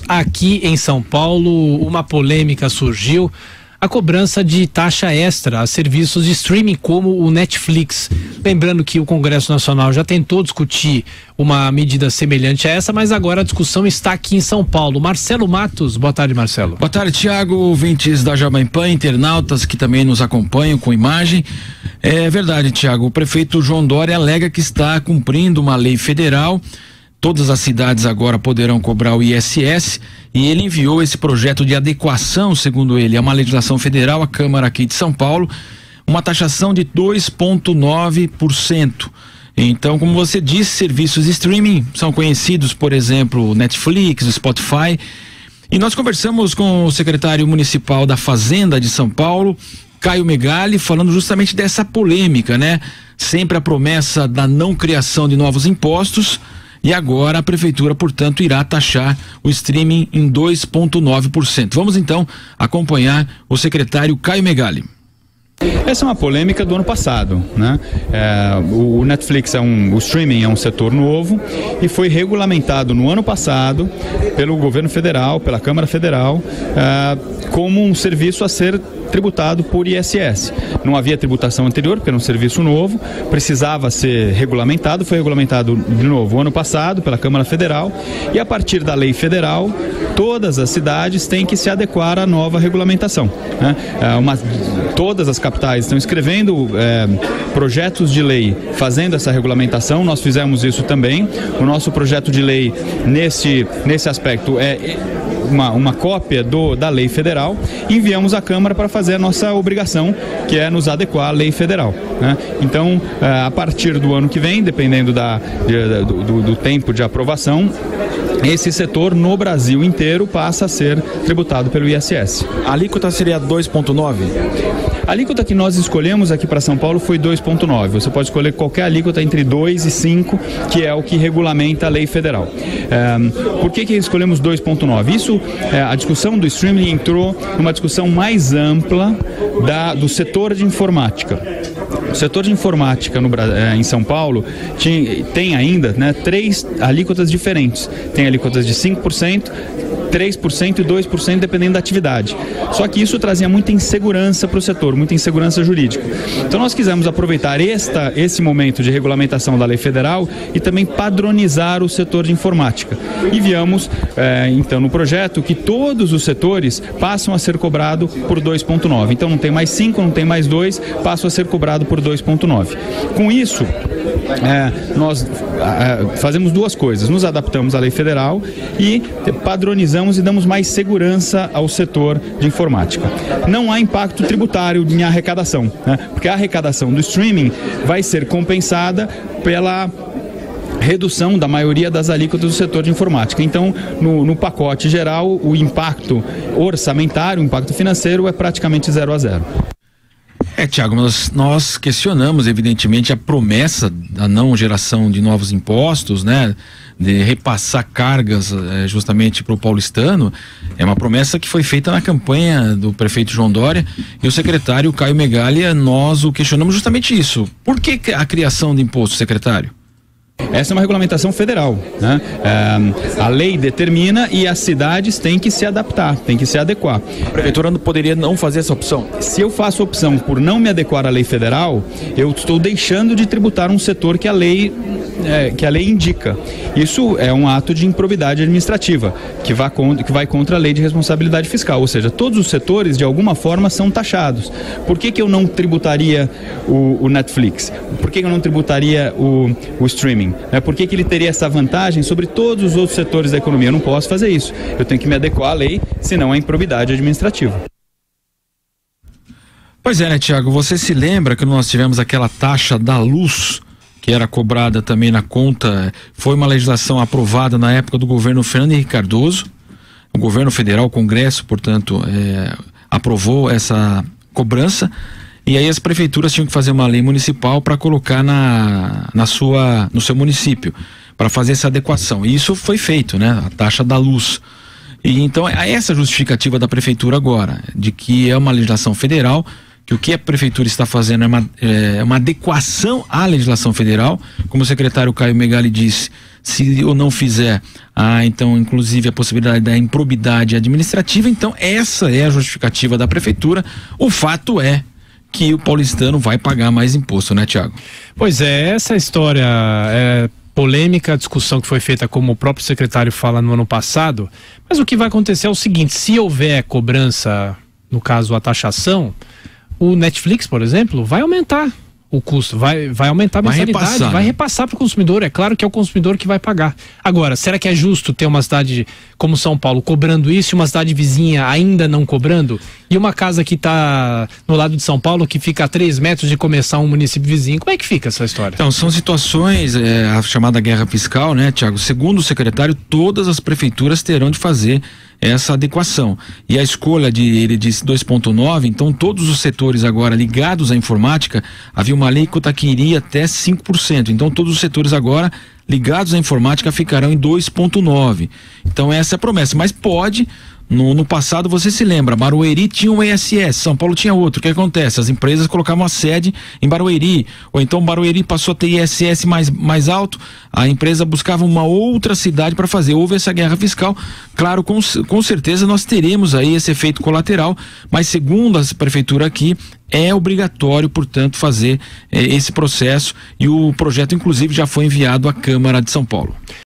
Aqui em São Paulo, uma polêmica surgiu: a cobrança de taxa extra a serviços de streaming como o Netflix. Lembrando que o Congresso Nacional já tentou discutir uma medida semelhante a essa, mas agora a discussão está aqui em São Paulo. Marcelo Matos, boa tarde, Marcelo. Boa tarde, Thiago, ouvintes da Jovem Pan, internautas que também nos acompanham com imagem. É verdade, Thiago, o prefeito João Dória alega que está cumprindo uma lei federal. Todas as cidades agora poderão cobrar o ISS e ele enviou esse projeto de adequação, segundo ele, a uma legislação federal, à Câmara aqui de São Paulo, uma taxação de 2,9%. Então, como você disse, serviços de streaming são conhecidos, por exemplo, Netflix, Spotify. E nós conversamos com o secretário municipal da Fazenda de São Paulo, Caio Megali, falando justamente dessa polêmica, né? Sempre a promessa da não criação de novos impostos. E agora a prefeitura, portanto, irá taxar o streaming em 2,9%. Vamos então acompanhar o secretário Caio Megali. Essa é uma polêmica do ano passado, né? O Netflix o streaming é um setor novo e foi regulamentado no ano passado pelo governo federal, pela Câmara Federal, como um serviço a ser tributado por ISS. Não havia tributação anterior, porque era um serviço novo, precisava ser regulamentado, foi regulamentado de novo o ano passado pela Câmara Federal, e a partir da lei federal, todas as cidades têm que se adequar à nova regulamentação, né? Todas as capitais estão escrevendo projetos de lei fazendo essa regulamentação, nós fizemos isso também. O nosso projeto de lei nesse aspecto é uma cópia da lei federal, e enviamos à Câmara para fazer a nossa obrigação, que é nos adequar à lei federal, né? Então, a partir do ano que vem, dependendo do tempo de aprovação, esse setor no Brasil inteiro passa a ser tributado pelo ISS. A alíquota seria 2,9%? A alíquota que nós escolhemos aqui para São Paulo foi 2,9%. Você pode escolher qualquer alíquota entre 2 e 5, que é o que regulamenta a lei federal. Por que escolhemos 2,9%? A discussão do streaming entrou numa discussão mais ampla do setor de informática. O setor de informática em São Paulo tem ainda, né, 3 alíquotas diferentes. Tem alíquotas de 5%, 3% e 2%, dependendo da atividade. Só que isso trazia muita insegurança para o setor, muita insegurança jurídica. Então nós quisemos aproveitar esse momento de regulamentação da lei federal e também padronizar o setor de informática. E viemos, então, no projeto que todos os setores passam a ser cobrados por 2,9%. Então não tem mais 5, não tem mais 2, passam a ser cobrado por 2,9%. Com isso, nós fazemos duas coisas: nos adaptamos à lei federal e padronizamos e damos mais segurança ao setor de informática. Não há impacto tributário em arrecadação, né? Porque a arrecadação do streaming vai ser compensada pela redução da maioria das alíquotas do setor de informática. Então, no pacote geral, o impacto orçamentário, o impacto financeiro é praticamente 0 a 0. Thiago, nós questionamos, evidentemente, a promessa da não geração de novos impostos, né? De repassar cargas justamente para o paulistano. É uma promessa que foi feita na campanha do prefeito João Dória, e o secretário Caio Megali, nós o questionamos justamente isso. Por que a criação de imposto, secretário? Essa é uma regulamentação federal, né? A lei determina e as cidades têm que se adaptar, têm que se adequar. A prefeitura poderia não fazer essa opção? Se eu faço opção por não me adequar à lei federal, eu estou deixando de tributar um setor que a lei indica. Isso é um ato de improbidade administrativa, que vai contra a lei de responsabilidade fiscal, ou seja, todos os setores de alguma forma são taxados. Por que eu não tributaria o Netflix? Por que eu não tributaria o streaming? Por que ele teria essa vantagem sobre todos os outros setores da economia? Eu não posso fazer isso. Eu tenho que me adequar à lei, senão é improbidade administrativa. Pois é, né, Thiago? Você se lembra que nós tivemos aquela taxa da luz que era cobrada também na conta? Foi uma legislação aprovada na época do governo Fernando Henrique Cardoso. O governo federal, o Congresso, portanto, aprovou essa cobrança. E aí as prefeituras tinham que fazer uma lei municipal para colocar no seu município, para fazer essa adequação. E isso foi feito, né? A taxa da luz. E então é essa justificativa da prefeitura agora, de que é uma legislação federal, que o que a prefeitura está fazendo é uma adequação à legislação federal. Como o secretário Caio Megali disse, Se eu não fizer, então, inclusive, a possibilidade da improbidade administrativa. Então, essa é a justificativa da prefeitura. O fato é que o paulistano vai pagar mais imposto, né, Tiago? Pois é, essa história polêmica, a discussão que foi feita, como o próprio secretário fala, no ano passado. Mas o que vai acontecer é o seguinte: se houver cobrança, no caso a taxação, o Netflix, por exemplo, vai aumentar o custo, vai aumentar a mensalidade, vai repassar para o consumidor. É claro que é o consumidor que vai pagar. Agora, será que é justo ter uma cidade como São Paulo cobrando isso e uma cidade vizinha ainda não cobrando? E uma casa que está no lado de São Paulo, que fica a 3 metros de começar um município vizinho, como é que fica essa história? Então, são situações, a chamada guerra fiscal, né, Tiago? Segundo o secretário, todas as prefeituras terão de fazer essa adequação. E a escolha ele disse 2,9, então todos os setores agora ligados à informática, havia uma alíquota que iria até 5%. Então todos os setores agora ligados à informática ficarão em 2,9. Então essa é a promessa, mas pode. No passado, você se lembra, Barueri tinha um ISS, São Paulo tinha outro. O que acontece? As empresas colocavam a sede em Barueri, ou então Barueri passou a ter ISS mais alto, a empresa buscava uma outra cidade para fazer. Houve essa guerra fiscal. Claro, com certeza nós teremos aí esse efeito colateral, mas segundo a prefeitura aqui, é obrigatório, portanto, fazer esse processo, e o projeto, inclusive, já foi enviado à Câmara de São Paulo.